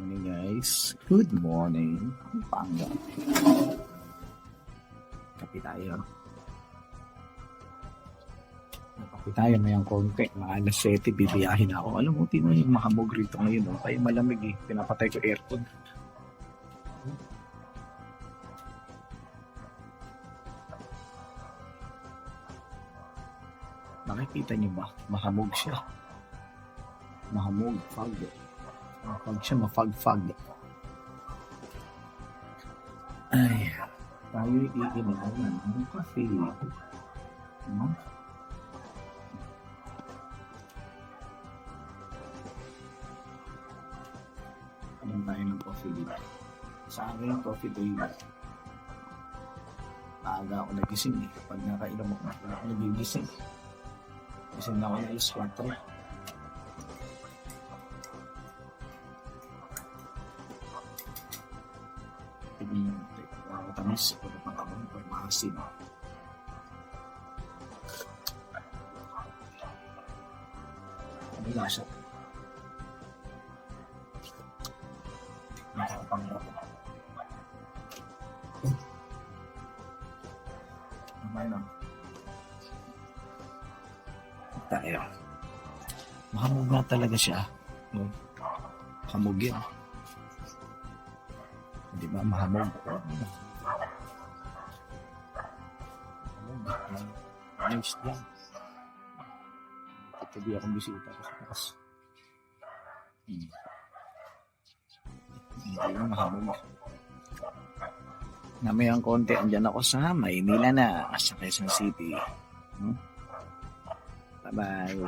Morning guys. Good morning. Panga. Kapi tayo. Kapi tayo mayang konti. Mga alas 7 bibiyahin ako. Alam mo, tino yung mahamog rito ngayon. Oh. Kaya malamig eh. Pinapatay ko aircon. Nakikita niyo ba? Mahamog siya. Mahamog. Fog. Mafag siya, mafag-fag. Ay, tayo iinom ng coffee. No? Inom tayo ng coffee dito. Sa akin yung coffee daily. Maaga ako nagising eh. Pag nakainom ako, wala ako nagigising. Gising na ako na alas 4. Tamis o napakabang o maasin. Ano lasa? Nakakapanggap. Ano? Tayo. Mahamog na talaga siya. No? Hamog yan. Di ba mahamog? Nice lang. Katabi akong bisita sa taas. Hindi lang mahamog. Namayang konti, andyan ako sa Maynila na, sa Quezon City. Bye-bye.